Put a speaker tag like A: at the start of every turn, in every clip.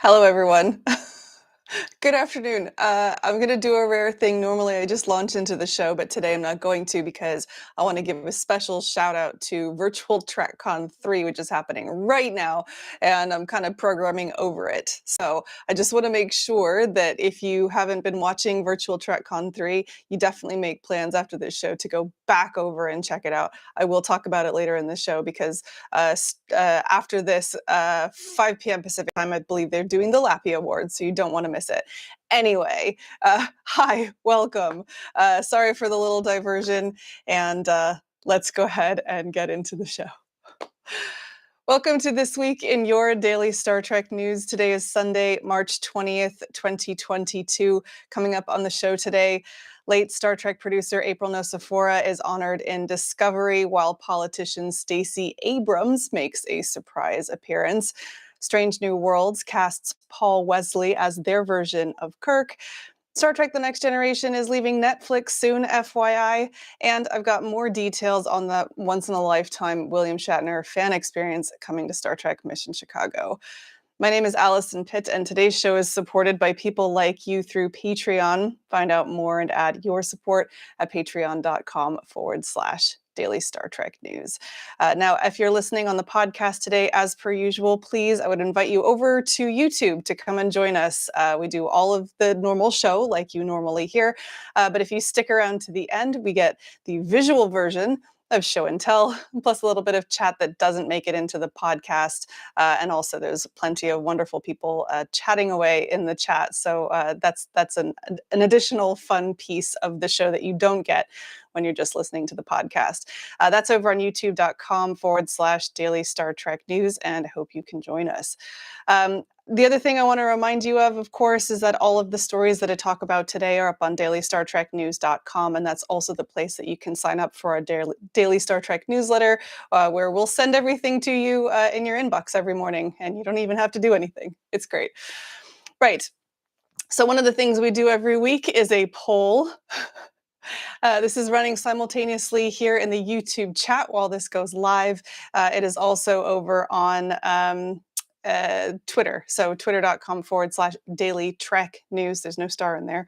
A: Hello, everyone. Good afternoon. I'm going to do a rare thing. Normally, I just launch into the show, but today I'm not going to because I want to give a special shout out to Virtual TrekCon 3, which is happening right now, and I'm kind of programming over it. So I just want to make sure that if you haven't been watching Virtual TrekCon 3, you definitely make plans after this show to go back over and check it out. I will talk about it later in the show because after this, 5 p.m. Pacific time, I believe they're doing the LLAPy Awards, so you don't want to miss it. Anyway, hi, welcome. Sorry for the little diversion, and let's go ahead and get into the show. Welcome to This Week in Your Daily Star Trek News. Today is Sunday, March 20th, 2022. Coming up on the show today, late Star Trek producer April Nocifora is honored in Discovery, while politician Stacey Abrams makes a surprise appearance. Strange New Worlds casts Paul Wesley as their version of Kirk. Star Trek The Next Generation is leaving Netflix soon, FYI. And I've got more details on the once-in-a-lifetime William Shatner fan experience coming to Star Trek Mission Chicago. My name is Alison Pitt, and today's show is supported by people like you through Patreon. Find out more and add your support at patreon.com/Daily Star Trek News. Now, if you're listening on the podcast today, as per usual, please, I would invite you over to YouTube to come and join us. We do all of the normal show like you normally hear, but if you stick around to the end, we get the visual version of show and tell, plus a little bit of chat that doesn't make it into the podcast. And also there's plenty of wonderful people chatting away in the chat. So that's an additional fun piece of the show that you don't get when you're just listening to the podcast. That's over on youtube.com/Daily Star Trek News, and I hope you can join us. The other thing I want to remind you of course, is that all of the stories that I talk about today are up on dailystartreknews.com, and that's also the place that you can sign up for our daily Star Trek newsletter, where we'll send everything to you in your inbox every morning, and you don't even have to do anything. It's great. Right. So one of the things we do every week is a poll. This is running simultaneously here in the YouTube chat while this goes live. It is also over on Twitter. So twitter.com/Daily Trek News. There's no star in there.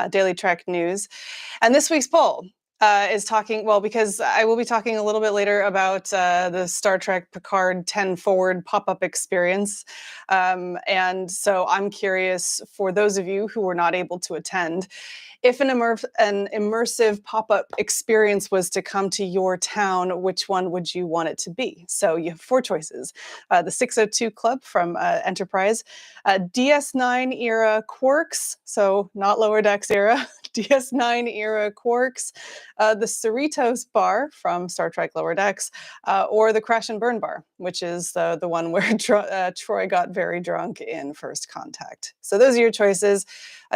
A: Daily Trek News. And this week's poll is talking, well, because I will be talking a little bit later about the Star Trek Picard 10 Forward pop-up experience. And so I'm curious, for those of you who were not able to attend, if an immersive pop-up experience was to come to your town, which one would you want it to be? So you have 4 choices. The 602 Club from Enterprise, DS9 era Quarks, so not Lower Decks era, DS9 era Quarks, the Cerritos Bar from Star Trek Lower Decks, or the Crash and Burn Bar, which is the one where Troy got very drunk in First Contact. So those are your choices.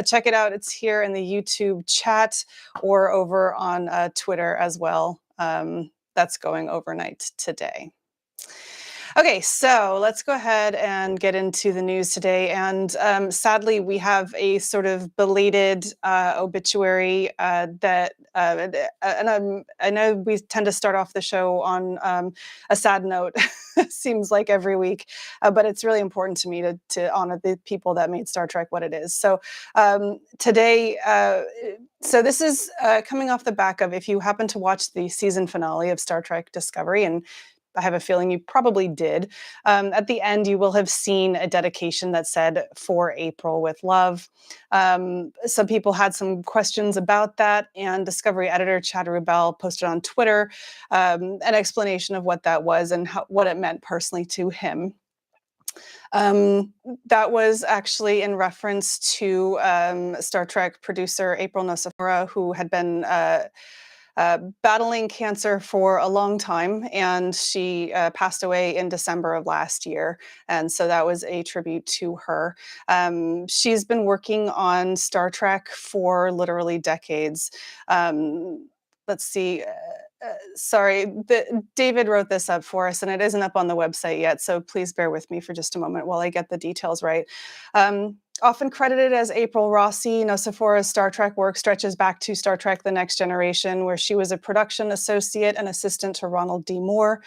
A: Check it out. It's here in the YouTube chat or over on Twitter as well. That's going overnight today. Okay, so let's go ahead and get into the news today. And sadly, we have a sort of belated obituary that, and I know we tend to start off the show on a sad note, seems like every week, but it's really important to me to honor the people that made Star Trek what it is. So today, so this is coming off the back of, if you happen to watch the season finale of Star Trek Discovery, and I have a feeling you probably did. At the end, you will have seen a dedication that said, "For April with love." Some people had some questions about that, and Discovery editor Chad Rubel posted on Twitter an explanation of what that was and what it meant personally to him. That was actually in reference to Star Trek producer April Nocifora, who had been battling cancer for a long time, and she passed away in December of last year. And so that was a tribute to her. She's been working on Star Trek for literally decades. Let's see. Sorry, David wrote this up for us, and it isn't up on the website yet, so please bear with me for just a moment while I get the details right. Often credited as April Rossi, Nocifora's Star Trek work stretches back to Star Trek: The Next Generation, where she was a production associate and assistant to Ronald D. Moore.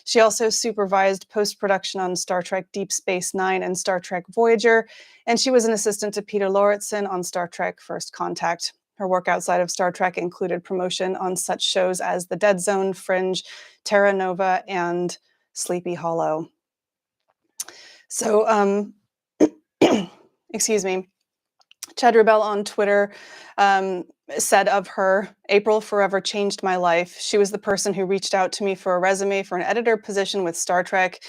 A: She also supervised post-production on Star Trek Deep Space Nine and Star Trek Voyager, and she was an assistant to Peter Lauritsen on Star Trek First Contact. Her work outside of Star Trek included promotion on such shows as The Dead Zone, Fringe, Terra Nova, and Sleepy Hollow. So, excuse me, Chad Rubel on Twitter said of her, April forever changed my life. She was the person who reached out to me for a resume for an editor position with Star Trek.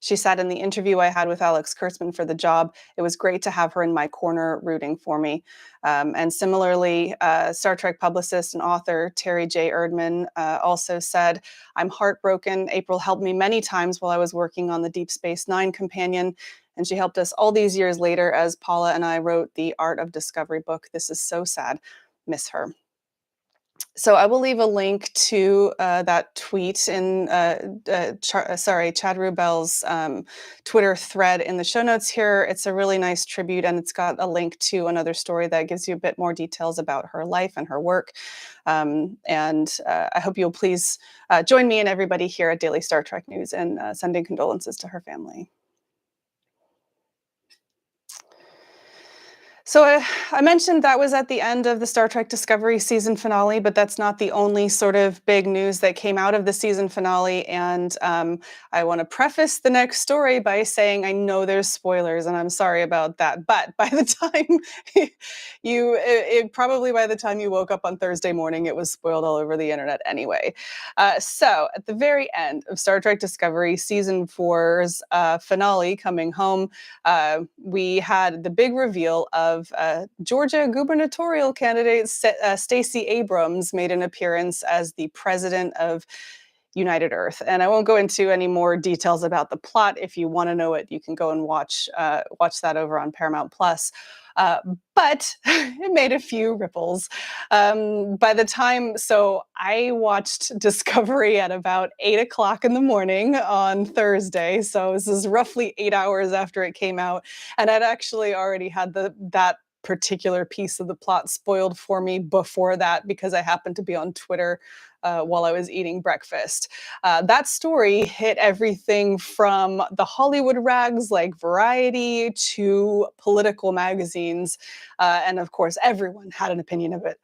A: She sat in the interview I had with Alex Kurtzman for the job. It was great to have her in my corner rooting for me. And similarly, Star Trek publicist and author Terry J. Erdman also said, I'm heartbroken. April helped me many times while I was working on the Deep Space Nine companion. And she helped us all these years later as Paula and I wrote the Art of Discovery book. This is so sad. Miss her. So I will leave a link to that tweet in Chad Rubel's Twitter thread in the show notes here. It's a really nice tribute, and it's got a link to another story that gives you a bit more details about her life and her work. I hope you'll please join me and everybody here at Daily Star Trek News in sending condolences to her family. So I mentioned that was at the end of the Star Trek Discovery season finale, but that's not the only sort of big news that came out of the season finale. And I want to preface the next story by saying I know there's spoilers, and I'm sorry about that. But by the time probably by the time you woke up on Thursday morning, it was spoiled all over the internet anyway. So at the very end of Star Trek Discovery season 4's finale coming home, we had the big reveal of Georgia gubernatorial candidate Stacey Abrams made an appearance as the president of United Earth. And I won't go into any more details about the plot. If you want to know it, you can go and watch that over on Paramount Plus. But it made a few ripples. By the time, so I watched Discovery at about 8 o'clock in the morning on Thursday. So this is roughly 8 hours after it came out. And I'd actually already had that particular piece of the plot spoiled for me before that because I happened to be on Twitter while I was eating breakfast. That story hit everything from the Hollywood rags like Variety to political magazines. And of course, everyone had an opinion of it.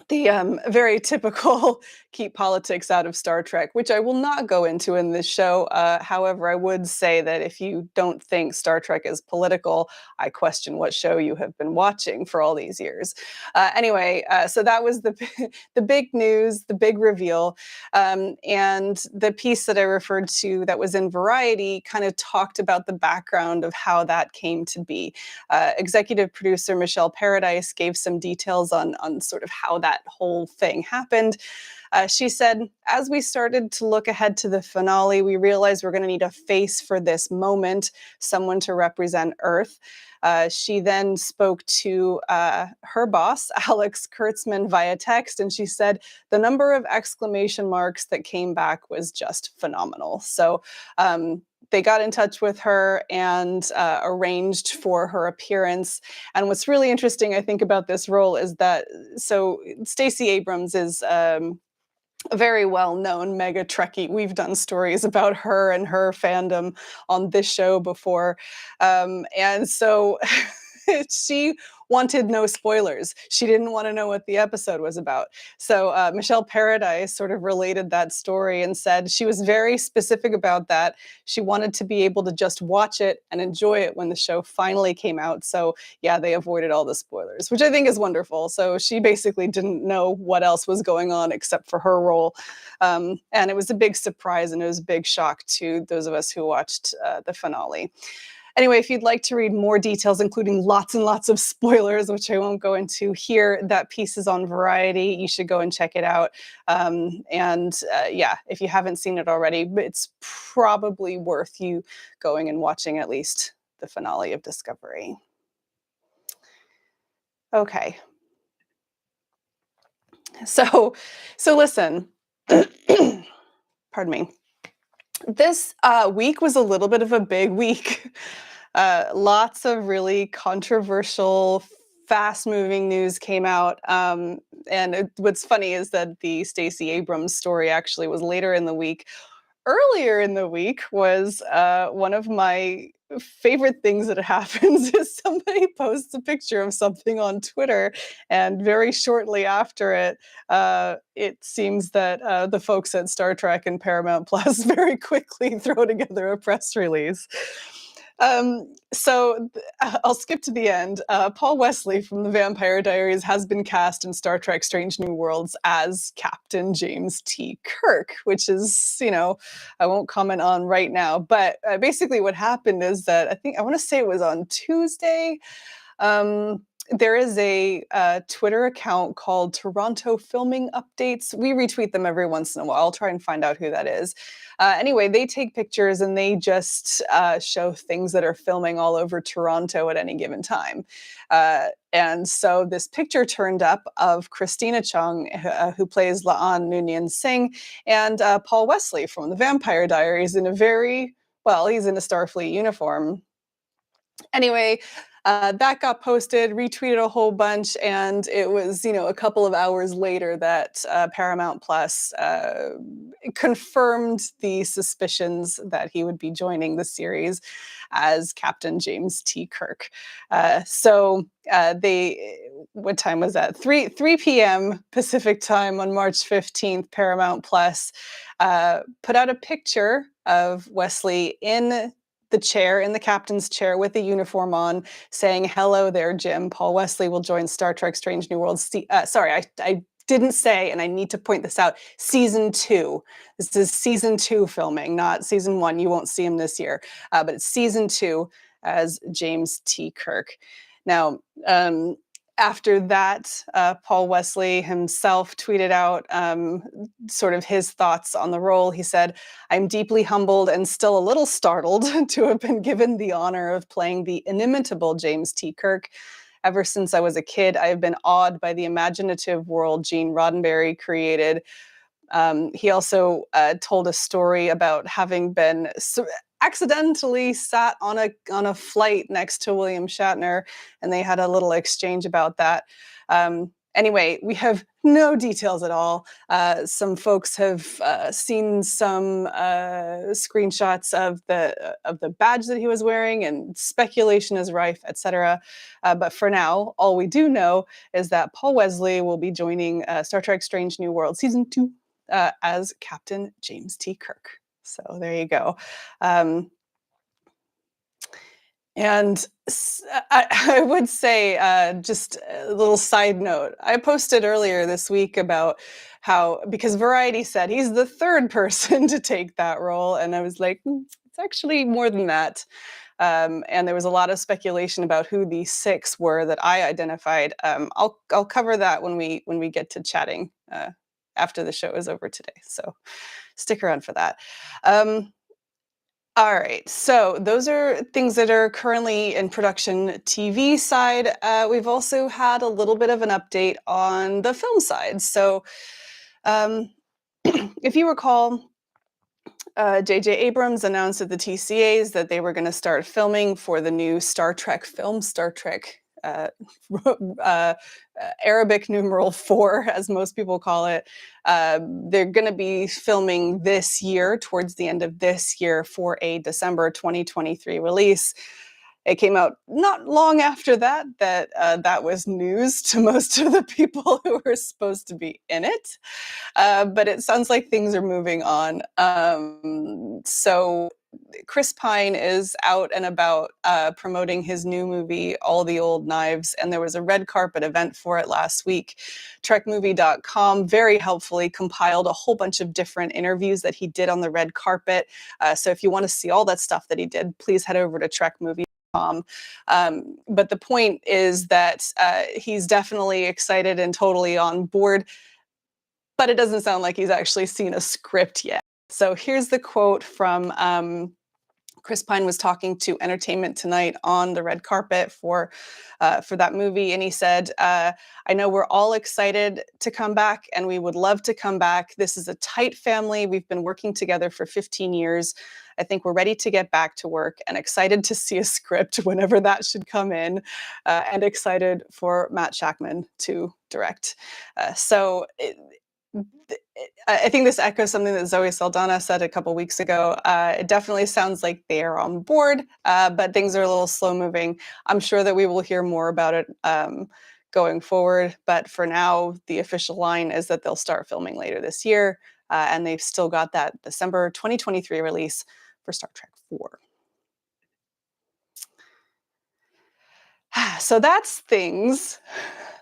A: The very typical keep politics out of Star Trek, which I will not go into in this show. However, I would say that if you don't think Star Trek is political, I question what show you have been watching for all these years. Anyway, so that was the big news, the big reveal. And the piece that I referred to that was in Variety kind of talked about the background of how that came to be. Executive producer Michelle Paradise gave some details on sort of how that whole thing happened. She said, as we started to look ahead to the finale, we realized we're going to need a face for this moment, someone to represent Earth. She then spoke to her boss, Alex Kurtzman, via text, and she said the number of exclamation marks that came back was just phenomenal. So they got in touch with her and arranged for her appearance. And what's really interesting, I think, about this role is that, so Stacey Abrams is a very well-known mega Trekkie. We've done stories about her and her fandom on this show before. And so she wanted no spoilers. She didn't want to know what the episode was about. So Michelle Paradise sort of related that story and said she was very specific about that. She wanted to be able to just watch it and enjoy it when the show finally came out. So yeah, they avoided all the spoilers, which I think is wonderful. So she basically didn't know what else was going on except for her role. And it was a big surprise and it was a big shock to those of us who watched the finale. Anyway, if you'd like to read more details, including lots and lots of spoilers, which I won't go into here, that piece is on Variety. You should go and check it out. Yeah, if you haven't seen it already, it's probably worth you going and watching at least the finale of Discovery. Okay. So listen, pardon me. This week was a little bit of a big week. Lots of really controversial, fast-moving news came out. What's funny is that the Stacey Abrams story actually was later in the week. Earlier in the week was one of my favorite things that happens is somebody posts a picture of something on Twitter, and very shortly after it, it seems that the folks at Star Trek and Paramount Plus very quickly throw together a press release. I'll skip to the end. Paul Wesley from the Vampire Diaries has been cast in Star Trek Strange New Worlds as Captain James T. Kirk, which is, I won't comment on right now. But basically what happened is that I want to say it was on Tuesday. There is a Twitter account called Toronto Filming Updates. We retweet them every once in a while. I'll try and find out who that is. Anyway, they take pictures and they just show things that are filming all over Toronto at any given time. And so this picture turned up of Christina Chung, who plays La'an Noonien Singh, and Paul Wesley from the Vampire Diaries he's in a Starfleet uniform. Anyway, that got posted, retweeted a whole bunch, and it was, a couple of hours later that Paramount Plus confirmed the suspicions that he would be joining the series as Captain James T. Kirk. What time was that? 3 p.m. Pacific time on March 15th, Paramount Plus put out a picture of Wesley in the captain's chair with the uniform on, saying, "Hello there, Jim. Paul Wesley will join Star Trek Strange New Worlds." I didn't say, and I need to point this out, season 2. This is season 2 filming, not season 1. You won't see him this year, but it's season 2 as James T. Kirk. Now, after that, Paul Wesley himself tweeted out sort of his thoughts on the role. He said, "I'm deeply humbled and still a little startled to have been given the honor of playing the inimitable James T. Kirk. Ever since I was a kid, I have been awed by the imaginative world Gene Roddenberry created." He also told a story about having been accidentally sat on a flight next to William Shatner, and they had a little exchange about that. Anyway, we have no details at all. Some folks have seen some screenshots of the badge that he was wearing, and speculation is rife, etc. But for now, all we do know is that Paul Wesley will be joining Star Trek Strange New World Season 2 as Captain James T. Kirk. So there you go. I would say, just a little side note, I posted earlier this week about because Variety said he's the third person to take that role, and I was like, it's actually more than that. And there was a lot of speculation about who the 6 were that I identified. I'll cover that when we get to chatting after the show is over today. So stick around for that. All right, so those are things that are currently in production TV side. We've also had a little bit of an update on the film side. So if you recall, J.J. Abrams announced at the TCAs that they were going to start filming for the new Star Trek film, Star Trek Arabic numeral 4, as most people call it. They're going to be filming this year, towards the end of this year, for a December 2023 release. It came out not long after that that was news to most of the people who were supposed to be in it. But it sounds like things are moving on. So Chris Pine is out and about promoting his new movie, All the Old Knives, and there was a red carpet event for it last week. TrekMovie.com very helpfully compiled a whole bunch of different interviews that he did on the red carpet. So if you want to see all that stuff that he did, please head over to TrekMovie.com. But the point is that he's definitely excited and totally on board, but it doesn't sound like he's actually seen a script yet. So here's the quote from Chris Pine was talking to Entertainment Tonight on the red carpet for that movie, and he said, "I know we're all excited to come back, and we would love to come back. This is a tight family. We've been working together for 15 years. I think we're ready to get back to work, and excited to see a script whenever that should come in, and excited for Matt Shakman to direct." So. I think this echoes something that Zoe Saldana said a couple weeks ago. It definitely sounds like they are on board, but things are a little slow moving. I'm sure that we will hear more about it going forward. But for now, the official line is that they'll start filming later this year. And they've still got that December 2023 release for Star Trek 4. So that's things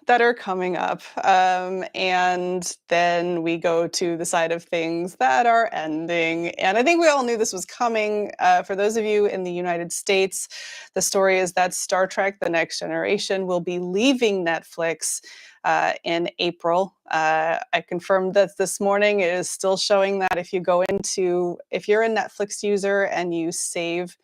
A: that are coming up. And then we go to the side of things that are ending. And I think we all knew this was coming. For those of you in the United States, the story is that Star Trek: The Next Generation will be leaving Netflix in April. I confirmed that this morning. It is still showing that if you're a Netflix user and you save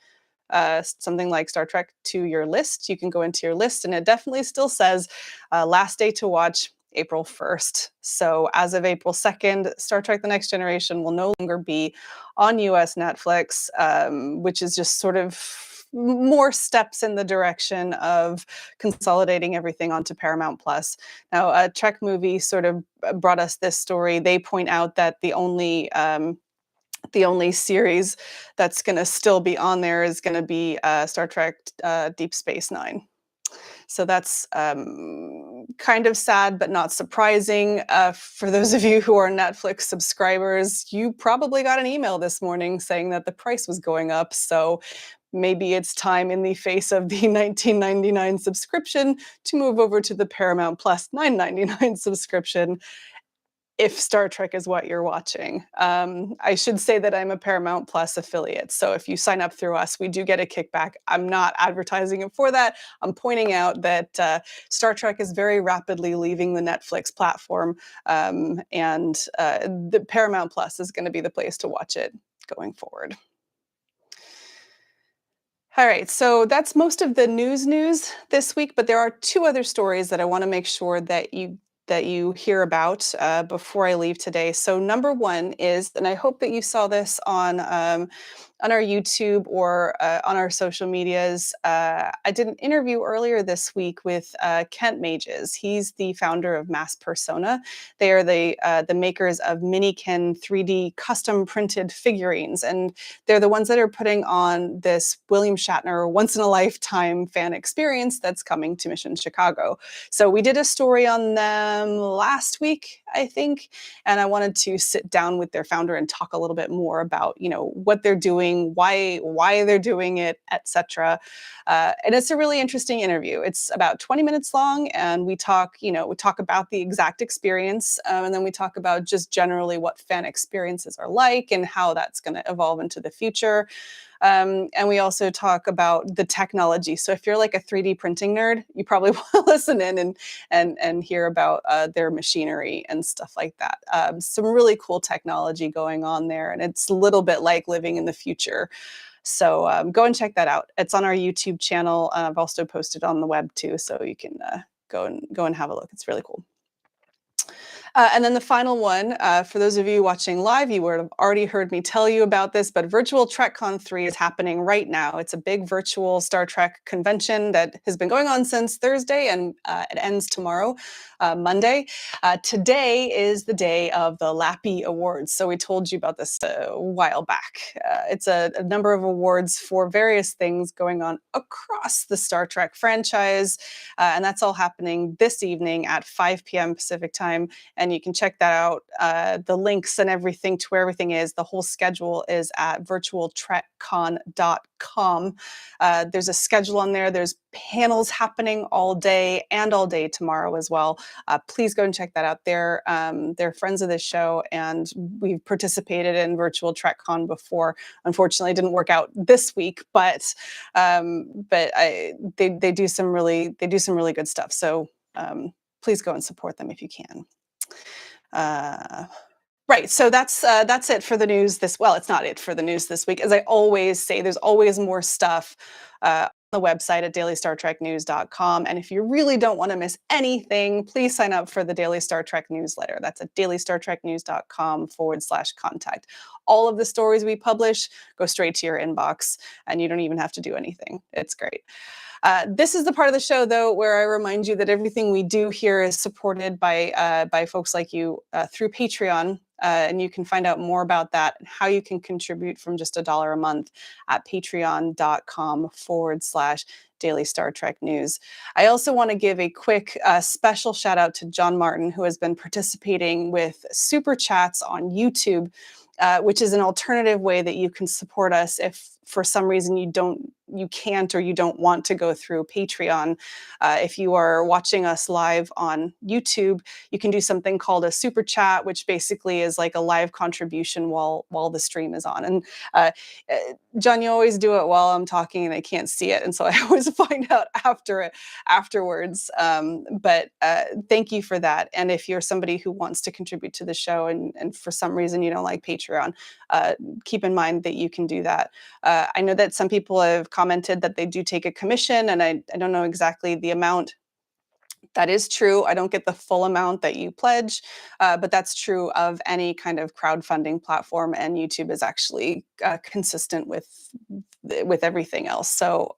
A: something like Star Trek to your list, you can go into your list, and it definitely still says last day to watch April 1st. So as of April 2nd, Star Trek: The Next Generation will no longer be on US Netflix, which is just sort of more steps in the direction of consolidating everything onto Paramount Plus. Now, Trek Movie sort of brought us this story. They point out that the only series that's going to still be on there is going to be Star Trek Deep Space Nine. So that's kind of sad, but not surprising. For those of you who are Netflix subscribers, you probably got an email this morning saying that the price was going up. So maybe it's time, in the face of the $19.99 subscription, to move over to the Paramount Plus $9.99 subscription, if Star Trek is what you're watching. I should say that I'm a Paramount Plus affiliate, so if you sign up through us, we do get a kickback. I'm not advertising it for that. I'm pointing out that Star Trek is very rapidly leaving the Netflix platform, and the Paramount Plus is going to be the place to watch it going forward. All right, so that's most of the news this week, but there are two other stories that I want to make sure that you hear about before I leave today. So number one is, and I hope that you saw this on our YouTube or on our social medias. I did an interview earlier this week with Kent Mages. He's the founder of Mass Persona. They are the makers of Minikin 3D custom printed figurines, and they're the ones that are putting on this William Shatner once in a lifetime fan experience that's coming to Mission Chicago. So we did a story on them last week, I think, and I wanted to sit down with their founder and talk a little bit more about, what they're doing, why they're doing it, etc. And it's a really interesting interview. It's about 20 minutes long, and we talk about the exact experience, and then we talk about just generally what fan experiences are like and how that's going to evolve into the future. And we also talk about the technology. So if you're like a 3D printing nerd, you probably want to listen in and hear about their machinery and stuff like that. Some really cool technology going on there, and it's a little bit like living in the future. So go and check that out. It's on our YouTube channel. I've also posted on the web too, so you can go and have a look. It's really cool. And then the final one, for those of you watching live, you would have already heard me tell you about this, but Virtual TrekCon 3 is happening right now. It's a big virtual Star Trek convention that has been going on since Thursday, and it ends tomorrow, Monday. Today is the day of the LLAPy Awards. So we told you about this a while back. It's a number of awards for various things going on across the Star Trek franchise, and that's all happening this evening at 5 p.m. Pacific time. And you can check that out. The links and everything to where everything is, the whole schedule is at virtualtrekcon.com. There's a schedule on there. There's panels happening all day and all day tomorrow as well. Please go and check that out. They're friends of this show, and we've participated in Virtual TrekCon before. Unfortunately, it didn't work out this week, but they do some really good stuff. So please go and support them if you can. Right. So that's it for the news this. Well, it's not it for the news this week. As I always say, there's always more stuff on the website at dailystartreknews.com. And if you really don't want to miss anything, please sign up for the Daily Star Trek newsletter. That's at dailystartreknews.com/contact. All of the stories we publish go straight to your inbox, and you don't even have to do anything. It's great. This is the part of the show, though, where I remind you that everything we do here is supported by folks like you through Patreon. And you can find out more about that and how you can contribute from just $1 a month at patreon.com/Daily Star Trek News. I also want to give a quick special shout out to John Martin, who has been participating with super chats on YouTube, which is an alternative way that you can support us if for some reason you can't or you don't want to go through Patreon. If you are watching us live on YouTube, you can do something called a super chat, which basically is like a live contribution while the stream is on. And uh, uh, John, you always do it while I'm talking and I can't see it, and so I always find out afterwards. But thank you for that. And if you're somebody who wants to contribute to the show and for some reason you don't like Patreon, keep in mind that you can do that. I know that some people have commented that they do take a commission, and I don't know exactly the amount. That is true. I don't get the full amount that you pledge, but that's true of any kind of crowdfunding platform, and YouTube is actually consistent with everything else. So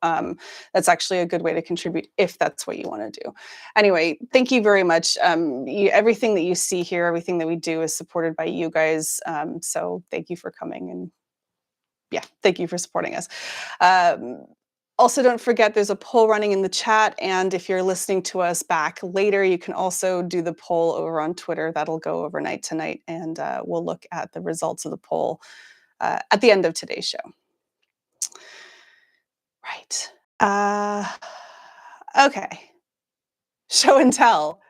A: that's actually a good way to contribute if that's what you want to do. Anyway, thank you very much. Everything that you see here, everything that we do is supported by you guys. So thank you for coming, and yeah, thank you for supporting us. Um, Also, don't forget there's a poll running in the chat, and if you're listening to us back later, you can also do the poll over on Twitter. That'll go overnight tonight, and we'll look at the results of the poll at the end of today's show. Right. Okay. Show and tell.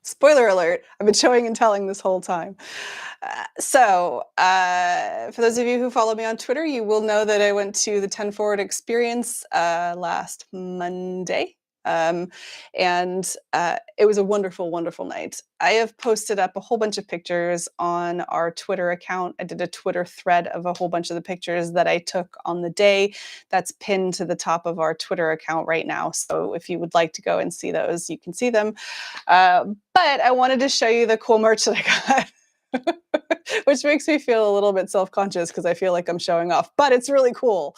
A: Spoiler alert, I've been showing and telling this whole time. For those of you who follow me on Twitter, you will know that I went to the 10 Forward Experience last Monday. And it was a wonderful, wonderful night. I have posted up a whole bunch of pictures on our Twitter account. I did a Twitter thread of a whole bunch of the pictures that I took on the day. That's pinned to the top of our Twitter account right now. So if you would like to go and see those, you can see them. But I wanted to show you the cool merch that I got, which makes me feel a little bit self-conscious because I feel like I'm showing off, but it's really cool.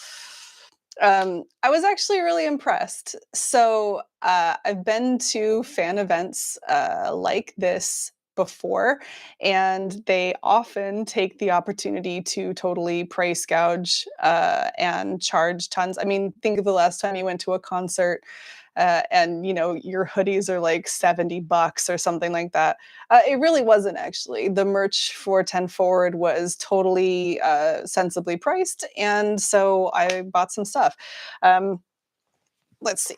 A: I was actually really impressed. So I've been to fan events like this before, and they often take the opportunity to totally price gouge and charge tons. I mean, think of the last time you went to a concert and your hoodies are like $70 or something like that. It really wasn't actually. The merch for 10 Forward was totally sensibly priced, and so I bought some stuff. Let's see.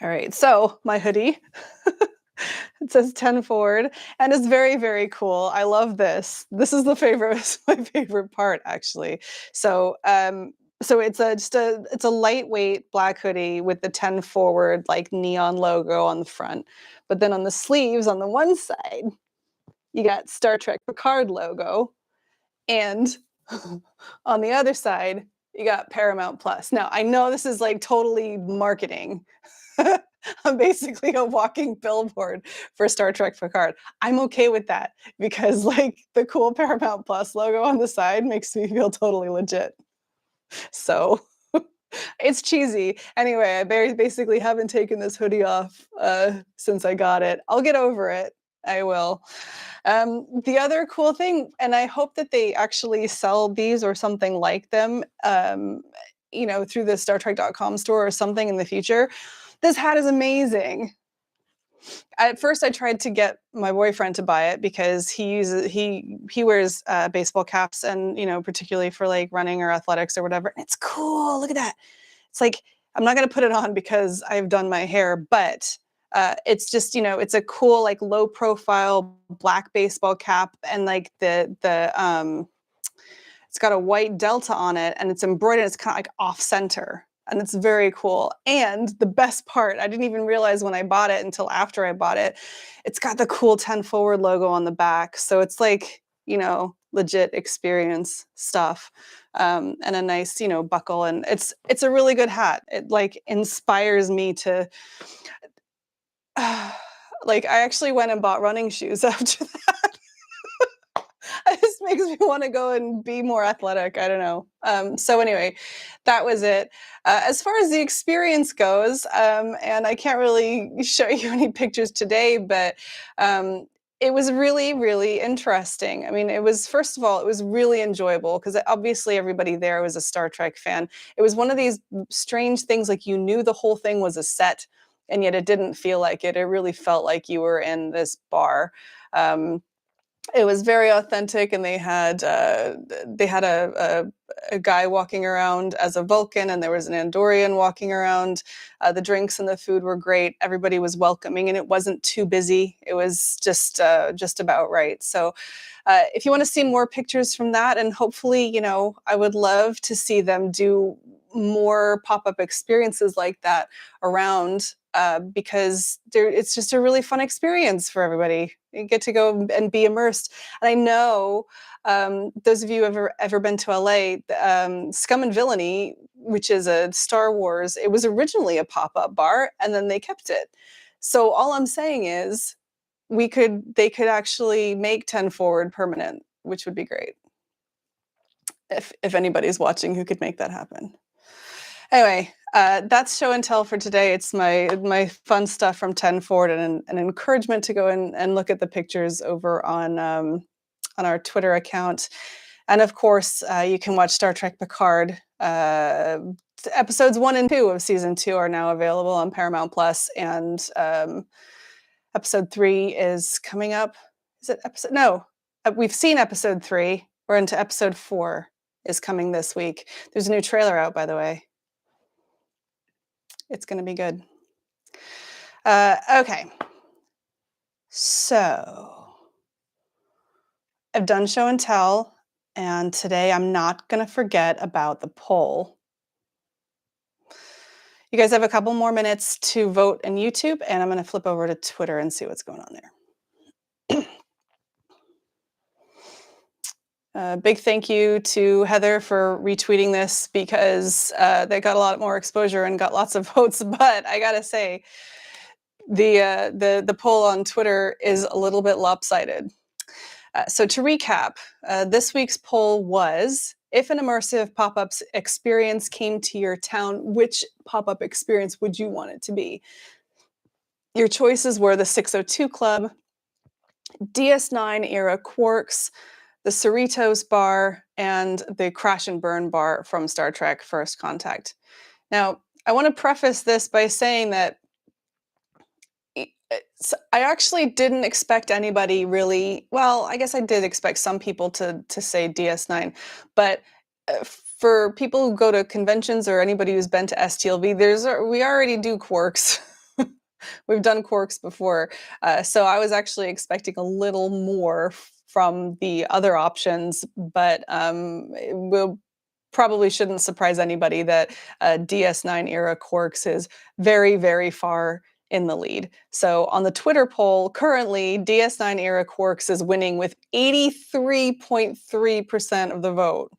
A: All right, so my hoodie. It says 10 Forward, and it's very, very cool. I love this. This is my favorite part, actually. So it's a lightweight black hoodie with the 10 Forward like neon logo on the front. But then on the sleeves on the one side, you got Star Trek Picard logo, and on the other side, you got Paramount Plus. Now, I know this is like totally marketing. I'm basically a walking billboard for Star Trek Picard. I'm okay with that because like the cool Paramount Plus logo on the side makes me feel totally legit. So it's cheesy. Anyway, I basically haven't taken this hoodie off since I got it. I'll get over it. I will. The other cool thing, and I hope that they actually sell these or something like them, through the StarTrek.com store or something in the future. This hat is amazing. At first, I tried to get my boyfriend to buy it because he wears baseball caps, and particularly for like running or athletics or whatever. And it's cool. Look at that. It's like I'm not gonna put it on because I've done my hair, but it's just it's a cool like low profile black baseball cap, and like the it's got a white delta on it, and it's embroidered. It's kind of like off center. and it's very cool. And the best part, I didn't even realize when I bought it until after I bought it, it's got the cool 10 Forward logo on the back. So it's like, legit experience stuff. And a nice, buckle. And it's a really good hat. It like inspires me to like I actually went and bought running shoes after that. It just makes me want to go and be more athletic. I don't know. So anyway, that was it. As far as the experience goes, and I can't really show you any pictures today, but it was really, really interesting. I mean, first of all, it was really enjoyable because obviously everybody there was a Star Trek fan. It was one of these strange things, like you knew the whole thing was a set, and yet it didn't feel like it. It really felt like you were in this bar. It was very authentic, and they had a guy walking around as a Vulcan, and there was an Andorian walking around. The drinks and the food were great. Everybody was welcoming, and it wasn't too busy. It was just about right. So if you want to see more pictures from that, and hopefully, I would love to see them do more pop-up experiences like that around, because it's just a really fun experience for everybody. You get to go and be immersed. And I know those of you who have ever been to LA, Scum and Villainy, which is a Star Wars, it was originally a pop-up bar, and then they kept it. So all I'm saying is they could actually make 10 Forward permanent, which would be great. If anybody's watching who could make that happen. Anyway, that's show and tell for today. It's my fun stuff from 10 Forward, and an encouragement to go and look at the pictures over on our Twitter account. And of course, you can watch Star Trek Picard. Episodes 1 and 2 of season 2 are now available on Paramount Plus, and episode 3 is coming up. Is it episode? No, we've seen episode 3. We're into episode 4 is coming this week. There's a new trailer out, by the way. It's going to be good. Okay. So I've done show and tell, and today I'm not going to forget about the poll. You guys have a couple more minutes to vote in YouTube, and I'm going to flip over to Twitter and see what's going on there. Big thank you to Heather for retweeting this, because they got a lot more exposure and got lots of votes. But I gotta say, the poll on Twitter is a little bit lopsided. So to recap, this week's poll was: if an immersive pop-up experience came to your town, which pop-up experience would you want it to be? Your choices were the 602 Club, DS9 era Quarks, the Cerritos Bar, and the Crash and Burn Bar from Star Trek First Contact. Now, I want to preface this by saying that I actually didn't expect anybody really, well, I guess I did expect some people to say DS9, but for people who go to conventions, or anybody who's been to STLV, we already do Quarks. We've done Quarks before. So I was actually expecting a little more from the other options, but we'll probably shouldn't surprise anybody that DS9 era Quarks is very, very far in the lead. So on the Twitter poll, currently DS9 era Quarks is winning with 83.3% of the vote.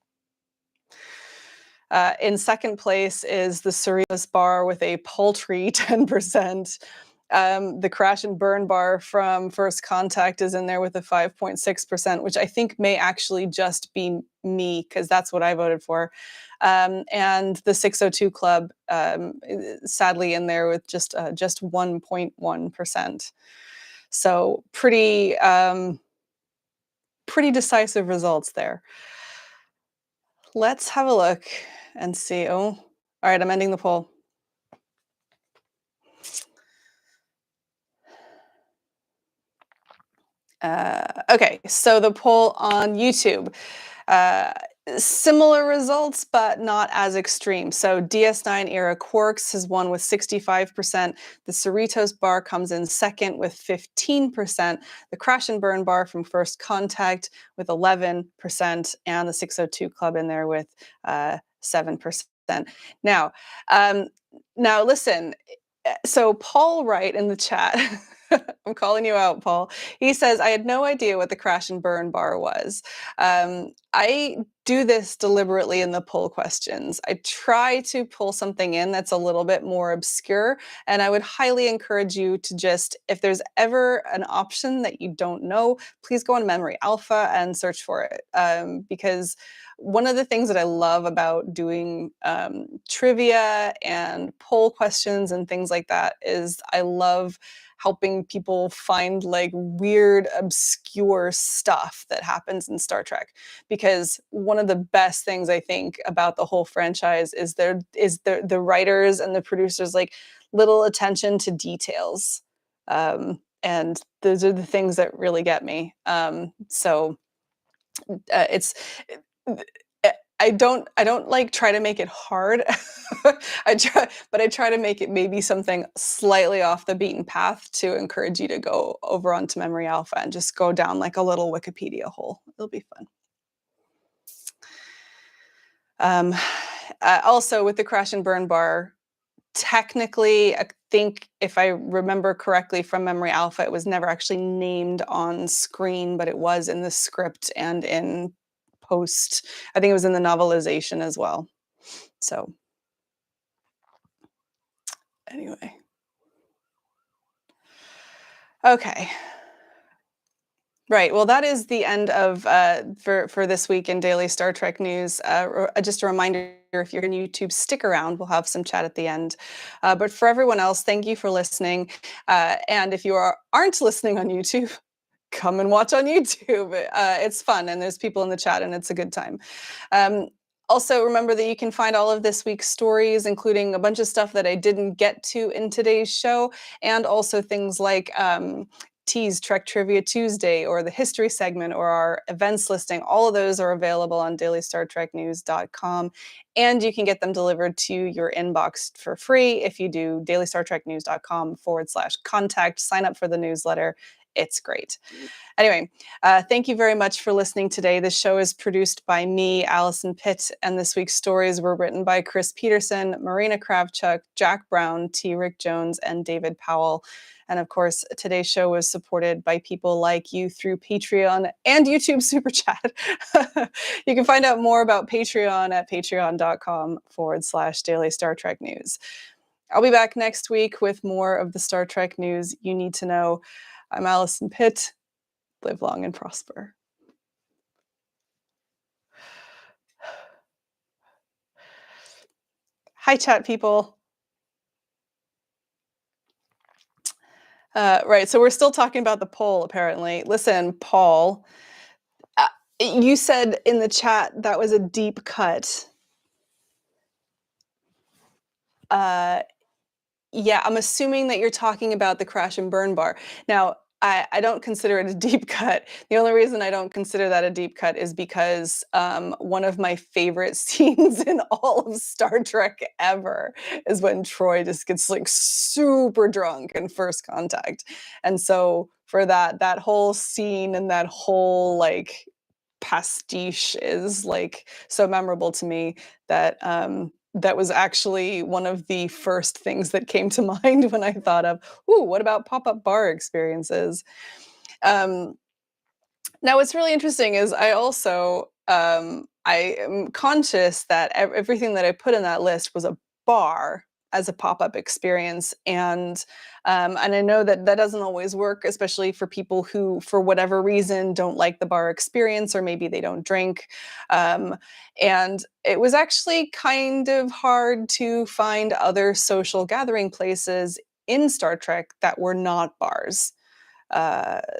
A: In second place is the Cerritos Bar with a paltry 10%. The Crash and Burn Bar from First Contact is in there with a 5.6%, which I think may actually just be me, because that's what I voted for. And the 602 Club, sadly, in there with just 1.1%. So pretty decisive results there. Let's have a look and see. Oh, all right, I'm ending the poll. Okay, so the poll on YouTube. Similar results, but not as extreme. So DS9 era Quarks has won with 65%. The Cerritos Bar comes in second with 15%. The Crash and Burn Bar from First Contact with 11%, and the 602 Club in there with 7%. Now, um, now listen. So Paul Wright in the chat, I'm calling you out, Paul. He says, I had no idea what the crash and burn bar was. I do this deliberately in the poll questions. I try to pull something in that's a little bit more obscure, and I would highly encourage you to just, if there's ever an option that you don't know, please go on Memory Alpha and search for it, because one of the things that I love about doing trivia and poll questions and things like that is I love helping people find like weird, obscure stuff that happens in Star Trek. Because one of the best things I think about the whole franchise is the writers and the producers like little attention to details. And those are the things that really get me. So it's I don't like try to make it hard. I try to make it maybe something slightly off the beaten path to encourage you to go over onto Memory Alpha and just go down like a little Wikipedia hole. It'll be fun. Also with the crash and burn bar, technically, I think if I remember correctly from Memory Alpha, it was never actually named on screen, but it was in the script and in post. I think it was in the novelization as well. So anyway. Okay. Right. Well, that is the end of for this week in Daily Star Trek News. Just a reminder, if you're on YouTube, stick around. We'll have some chat at the end. But for everyone else, thank you for listening. And if you aren't listening on YouTube, come and watch on YouTube. It's fun, and there's people in the chat, and it's a good time. Also, remember that you can find all of this week's stories, including a bunch of stuff that I didn't get to in today's show, and also things like Tease Trek Trivia Tuesday, or the history segment, or our events listing. All of those are available on dailystartreknews.com, and you can get them delivered to your inbox for free if you do dailystartreknews.com/contact. Sign up for the newsletter. It's great. Anyway, thank you very much for listening today. This show is produced by me, Alison Pitt, and this week's stories were written by Chris Peterson, Marina Kravchuk, Jack Brown, T. Rick Jones, and David Powell. And of course, today's show was supported by people like you through Patreon and YouTube Super Chat. You can find out more about Patreon at patreon.com/Daily Star Trek News. I'll be back next week with more of the Star Trek news you need to know. I'm Alison Pitt. Live long and prosper. Hi, chat people. Right, so we're still talking about the poll, apparently. Listen, Paul, you said in the chat that was a deep cut. Yeah, I'm assuming that you're talking about the crash and burn bar. Now, I don't consider it a deep cut. The only reason I don't consider that a deep cut is because one of my favorite scenes in all of Star Trek ever is when Troy just gets like super drunk in First Contact. And so for that whole scene and that whole like pastiche is like so memorable to me that that was actually one of the first things that came to mind when I thought of, ooh, what about pop-up bar experiences? Now, what's really interesting is I also, I am conscious that everything that I put in that list was a bar as a pop-up experience. And I know that that doesn't always work, especially for people who, for whatever reason, don't like the bar experience, or maybe they don't drink. And it was actually kind of hard to find other social gathering places in Star Trek that were not bars.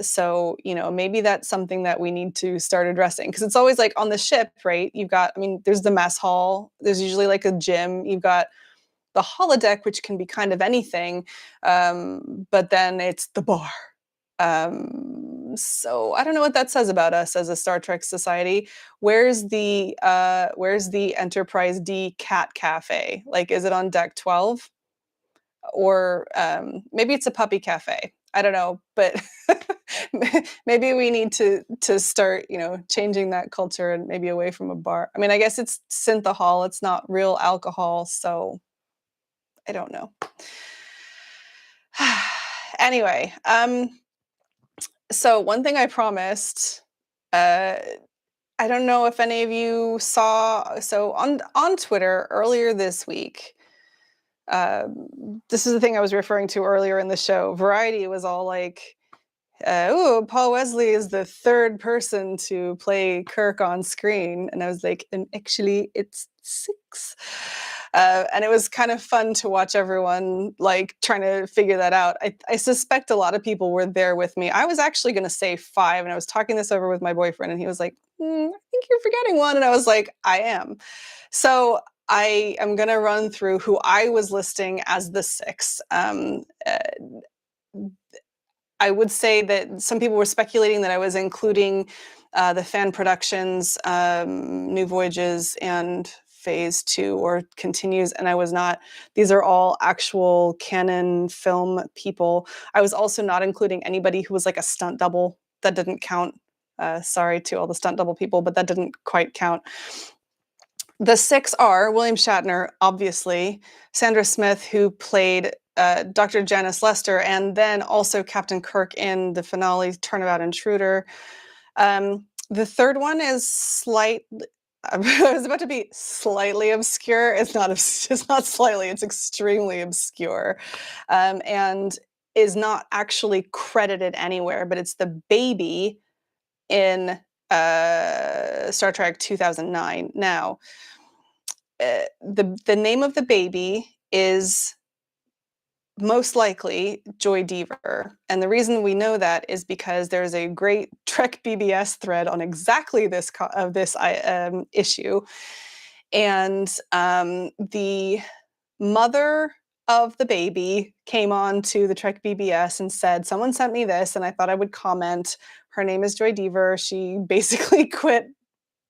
A: So, you know, maybe that's something that we need to start addressing, because it's always like on the ship, right? You've got, I mean, there's the mess hall, there's usually like a gym, you've got the holodeck, which can be kind of anything, but then it's the bar. So I don't know what that says about us as a Star Trek society. Where's the Enterprise D Cat Cafe? Like, is it on deck 12? Or maybe it's a puppy cafe. I don't know, but Maybe we need to start, changing that culture and maybe away from a bar. I mean, I guess it's synthahol, it's not real alcohol, so I don't know. Anyway, so one thing I promised, uh, I don't know if any of you saw, so on Twitter earlier this week, this is the thing I was referring to earlier in the show. Variety was all like, oh, Paul Wesley is the third person to play Kirk on screen. And I was like, and actually it's 6. And it was kind of fun to watch everyone like trying to figure that out. I suspect a lot of people were there with me. I was actually going to say 5, and I was talking this over with my boyfriend, and he was like, I think you're forgetting one. And I was like, I am. So I am going to run through who I was listing as the 6. I would say that some people were speculating that I was including the fan productions, New Voyages, and Phase 2 or Continues, and I was not. These are all actual canon film people. I was also not including anybody who was like a stunt double. That didn't count. Sorry to all the stunt double people, but that didn't quite count. The 6 are William Shatner, obviously, Sandra Smith, who played Dr. Janice Lester, and then also Captain Kirk in the finale, Turnabout Intruder. The third one is I was about to be slightly obscure. It's not slightly, it's extremely obscure, and is not actually credited anywhere, but it's the baby in Star Trek 2009. Now, the name of the baby is most likely Joy Deaver. And the reason we know that is because there's a great Trek BBS thread on exactly this issue. And the mother of the baby came on to the Trek BBS and said, someone sent me this and I thought I would comment. Her name is Joy Deaver. She basically quit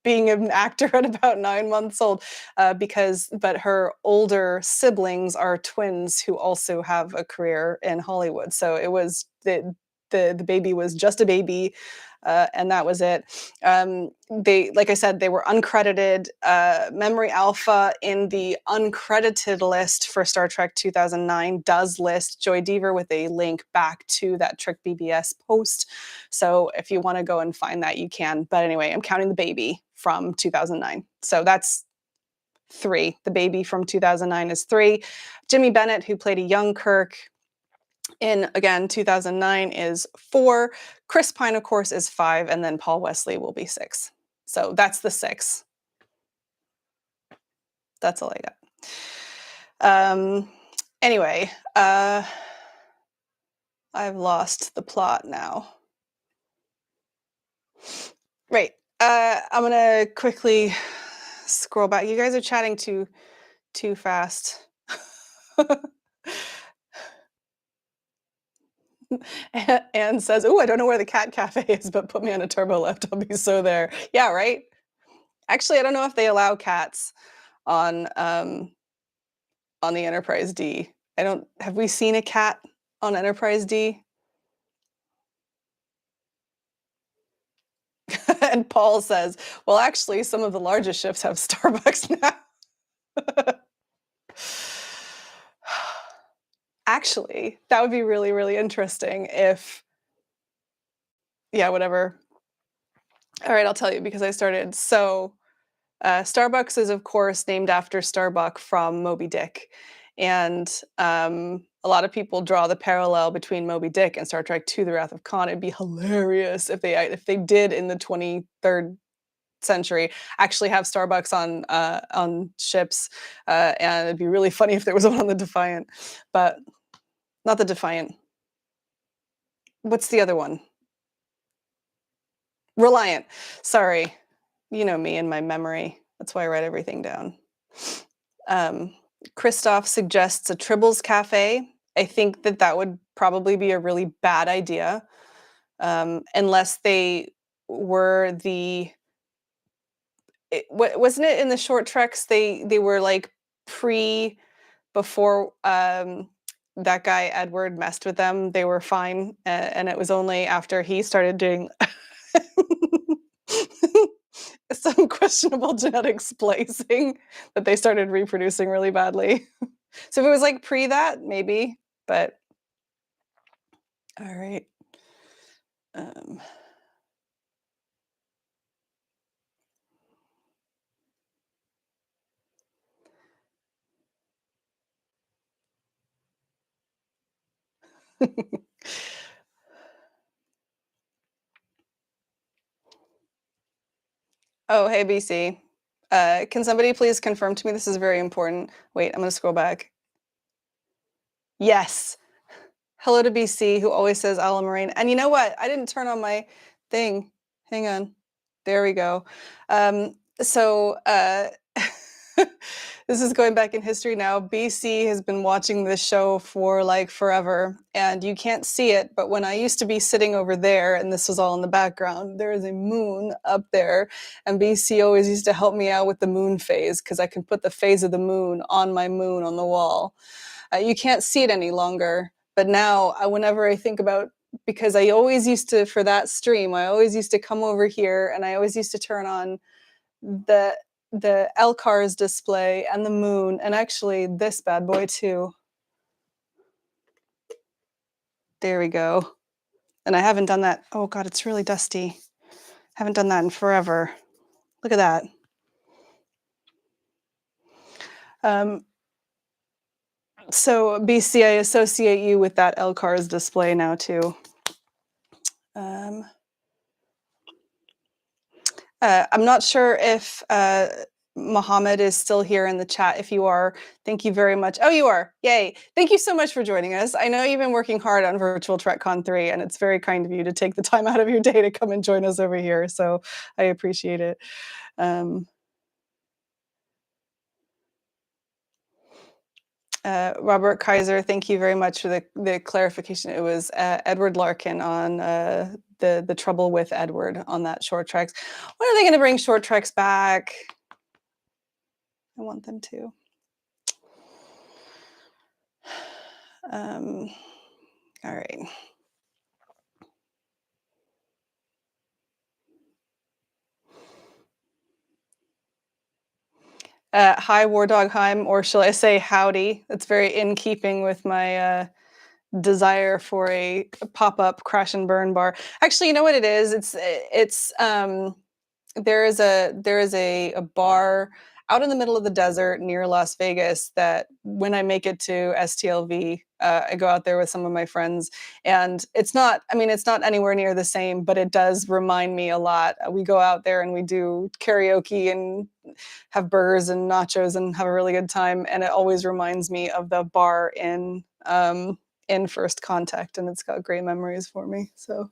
A: being an actor at about 9 months old, but her older siblings are twins who also have a career in Hollywood. So it was the baby was just a baby, and that was it. They, like I said, they were uncredited. Memory Alpha in the uncredited list for Star Trek 2009 does list Joy Deaver with a link back to that Trek BBS post. So if you want to go and find that, you can. But anyway, I'm counting the baby from 2009. So that's 3. The baby from 2009 is 3. Jimmy Bennett, who played a young Kirk in, again, 2009 is 4. Chris Pine, of course, is 5. And then Paul Wesley will be 6. So that's the 6. That's all I got. Anyway, I've lost the plot now. Right. I'm going to quickly scroll back. You guys are chatting too fast. Anne says, oh, I don't know where the cat cafe is, but put me on a turbo lift. I'll be so there. Yeah, right? Actually, I don't know if they allow cats on the Enterprise D. Have we seen a cat on Enterprise D? And Paul says, well, actually, some of the largest ships have Starbucks now. Actually, that would be really, really interesting if, yeah, whatever. All right, I'll tell you because I started. So Starbucks is, of course, named after Starbuck from Moby Dick. And a lot of people draw the parallel between Moby Dick and Star Trek II, The Wrath of Khan. It'd be hilarious if they did in the 23rd century actually have Starbucks on ships, and it'd be really funny if there was one on the Defiant, but not the Defiant. What's the other one? Reliant. Sorry, you know me and my memory. That's why I write everything down. Christoph suggests a Tribbles Cafe. I think that would probably be a really bad idea, unless they were wasn't it in the short treks they were like before that guy Edward messed with them, they were fine, and it was only after he started doing some questionable genetic splicing that they started reproducing really badly. So if it was like pre that, maybe, but all right. Um, oh, hey, BC. Can somebody please confirm to me? This is very important. Wait, I'm going to scroll back. Yes. Hello to BC, who always says Ala Moraine. And you know what? I didn't turn on my thing. Hang on. There we go. So this is going back in history now. BC has been watching this show for like forever, and you can't see it, but when I used to be sitting over there, and this was all in the background, there is a moon up there, and BC always used to help me out with the moon phase, because I can put the phase of the moon on my moon on the wall. You can't see it any longer, but now whenever I think about, because I always used to, for that stream, I always used to come over here and I always used to turn on the LCARS display and the moon, and actually this bad boy too. There we go. And I haven't done that. Oh God, it's really dusty. Haven't done that in forever. Look at that. So BC, I associate you with that LCARS display now too. I'm not sure if Mohammed is still here in the chat. If you are, thank you very much. Oh, you are. Yay. Thank you so much for joining us. I know you've been working hard on Virtual TrekCon 3, and it's very kind of you to take the time out of your day to come and join us over here. So I appreciate it. Robert Kaiser, thank you very much for the clarification. It was Edward Larkin on the trouble with Edward on that short treks. When are they going to bring short treks back? I want them to. All right. Hi, War Dog Heim, or shall I say howdy? That's very in keeping with my desire for a pop-up crash and burn bar. Actually, you know what it is? There is a bar out in the middle of the desert near Las Vegas that when I make it to STLV, I go out there with some of my friends, and it's not anywhere near the same, but it does remind me a lot. We go out there and we do karaoke and have burgers and nachos and have a really good time, and it always reminds me of the bar in First Contact, and it's got great memories for me. So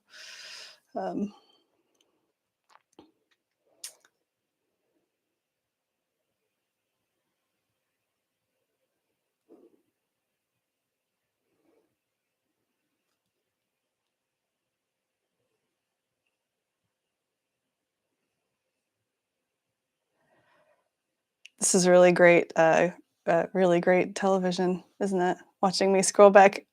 A: this is really great television, isn't it? Watching me scroll back.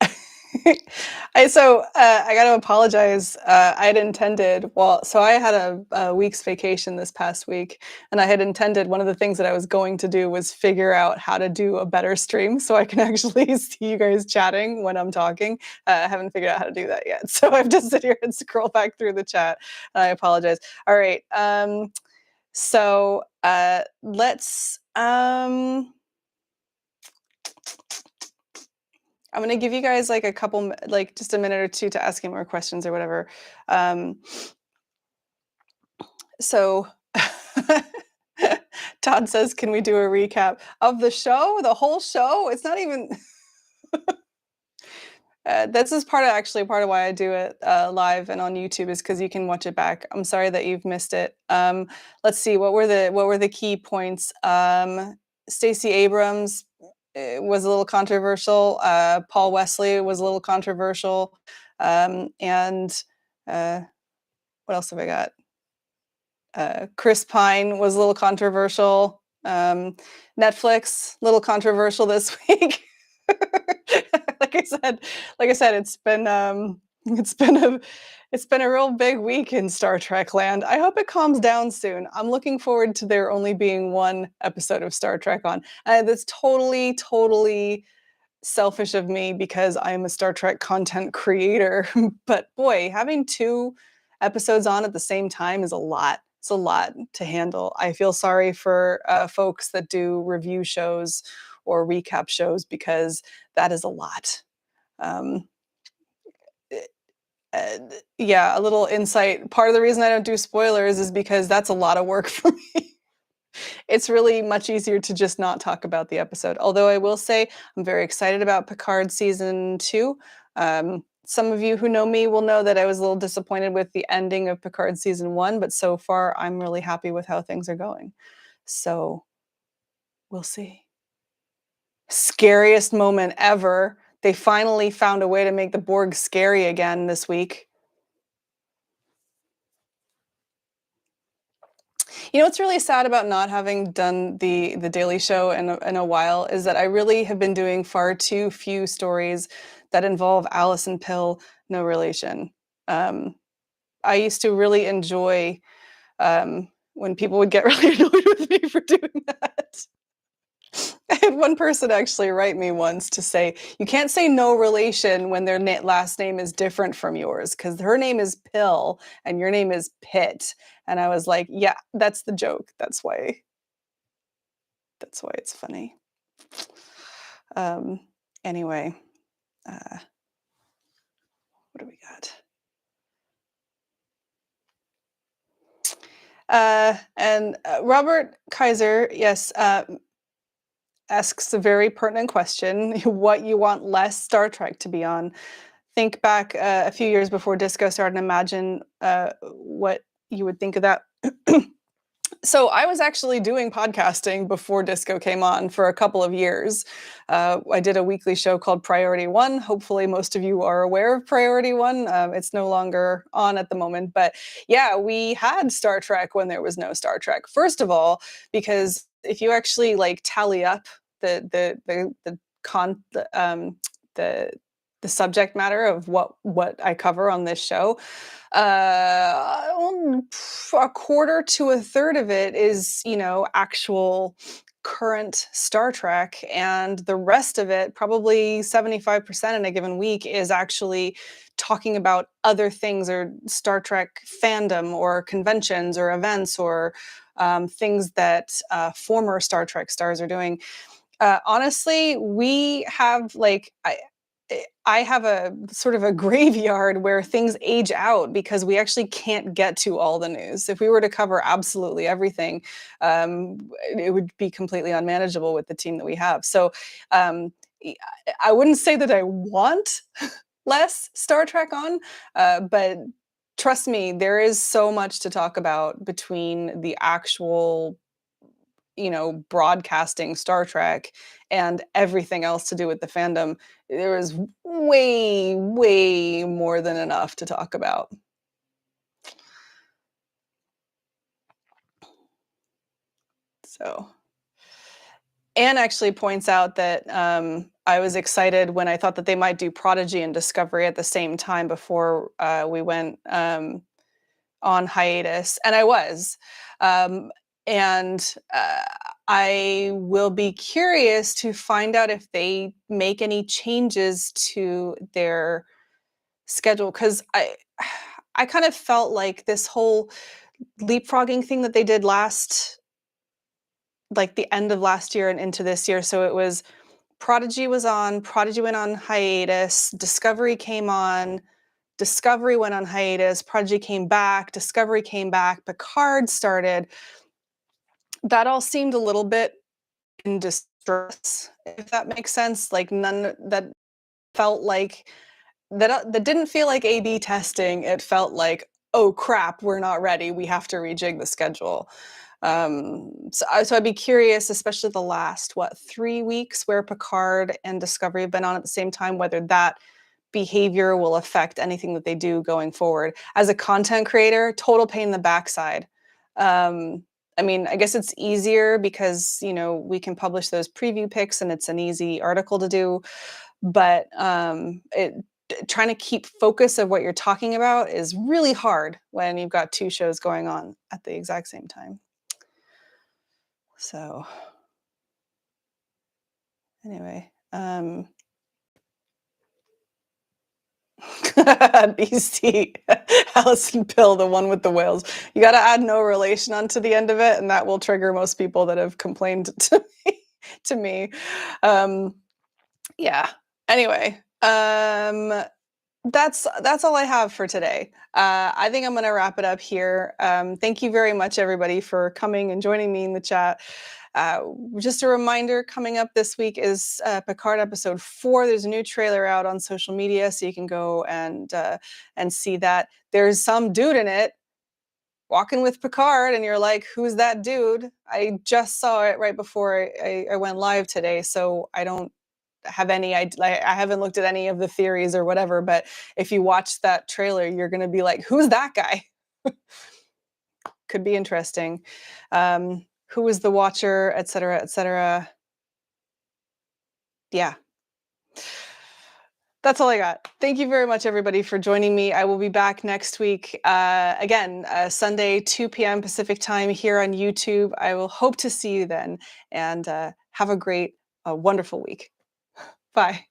A: I got to apologize. I had intended, so I had a week's vacation this past week, and I had intended one of the things that I was going to do was figure out how to do a better stream so I can actually see you guys chatting when I'm talking. I haven't figured out how to do that yet. So I've just sit here and scroll back through the chat. And I apologize. All right. So let's, I'm going to give you guys like a couple, like just a minute or two to ask me more questions or whatever. So Todd says, can we do a recap of the show, the whole show? It's not even, this is part of why I do it live and on YouTube, is because you can watch it back. I'm sorry that you've missed it. Let's see, what were the key points? Stacey Abrams was a little controversial. Paul Wesley was a little controversial. And what else have I got? Chris Pine was a little controversial. Netflix, little controversial this week. Like I like I said, it's been a it's been a real big week in Star Trek land. I hope it calms down soon. I'm looking forward to there only being one episode of Star Trek on. That's totally selfish of me because I am a Star Trek content creator. But boy, having two episodes on at the same time is a lot. It's a lot to handle. I feel sorry for folks that do review shows or recap shows because that is a lot. Um, yeah, a little insight. Part of the reason I don't do spoilers is because that's a lot of work for me. It's really much easier to just not talk about the episode. Although I will say I'm very excited about Picard season 2. Some of you who know me will know that I was a little disappointed with the ending of Picard season 1, but so far I'm really happy with how things are going. So we'll see. Scariest moment ever. They finally found a way to make the Borg scary again this week. You know what's really sad about not having done the Daily Show in a while is that I really have been doing far too few stories that involve Alison Pitt, no relation. I used to really enjoy when people would get really annoyed with me for doing that. I had one person actually write me once to say, you can't say no relation when their last name is different from yours, because her name is Pill and your name is Pitt. And I was like, yeah, that's the joke. That's why it's funny. Anyway, what do we got? And Robert Kaiser, yes, asks a very pertinent question, what you want less Star Trek to be on. Think back a few years before Disco started and imagine what you would think of that. So I was actually doing podcasting before Disco came on for a couple of years. I did a weekly show called Priority One. Hopefully most of you are aware of Priority One. It's no longer on at the moment, but yeah, we had Star Trek when there was no Star Trek. First of all, because if you actually like tally up the the subject matter of what I cover on this show, a quarter to a third of it is, actual current Star Trek, and the rest of it, probably 75% in a given week, is actually talking about other things or Star Trek fandom or conventions or events or things that former Star Trek stars are doing. Honestly, we have I have a sort of a graveyard where things age out because we actually can't get to all the news. If we were to cover absolutely everything, it would be completely unmanageable with the team that we have. So I wouldn't say that I want less Star Trek on, but trust me, there is so much to talk about between the actual broadcasting Star Trek and everything else to do with the fandom. There is way more than enough to talk about. So Anne actually points out that I was excited when I thought that they might do Prodigy and Discovery at the same time before we went on hiatus, and I was. And I will be curious to find out if they make any changes to their schedule, because I kind of felt like this whole leapfrogging thing that they did like the end of last year and into this year. So it was Prodigy went on hiatus, Discovery came on, Discovery went on hiatus, Prodigy came back, Discovery came back, Picard started. That all seemed a little bit in distress, if that makes sense. Like none that felt like that didn't feel like A/B testing. It felt like, oh crap, we're not ready. We have to rejig the schedule. So I'd be curious, especially the last 3 weeks where Picard and Discovery have been on at the same time, whether that behavior will affect anything that they do going forward. As a content creator, total pain in the backside. I mean, I guess it's easier because, you know, we can publish those preview pics and it's an easy article to do. But trying to keep focus of what you're talking about is really hard when you've got two shows going on at the exact same time. So anyway, BC, Alison Pill, the one with the whales. You got to add no relation onto the end of it, and that will trigger most people that have complained to me. Yeah. Anyway, that's all I have for today. I think I'm going to wrap it up here. Thank you very much, everybody, for coming and joining me in the chat. Just a reminder, coming up this week is Picard episode 4. There's a new trailer out on social media, so you can go and see that. There's some dude in it walking with Picard, and you're like, who's that dude? I just saw it right before I went live today, so I don't have any idea. I haven't looked at any of the theories or whatever, but if you watch that trailer, you're going to be like, who's that guy? Could be interesting. Who is the Watcher, et cetera, et cetera. Yeah. That's all I got. Thank you very much, everybody, for joining me. I will be back next week. Again, Sunday, 2 p.m. Pacific time here on YouTube. I will hope to see you then, and have a great, wonderful week. Bye.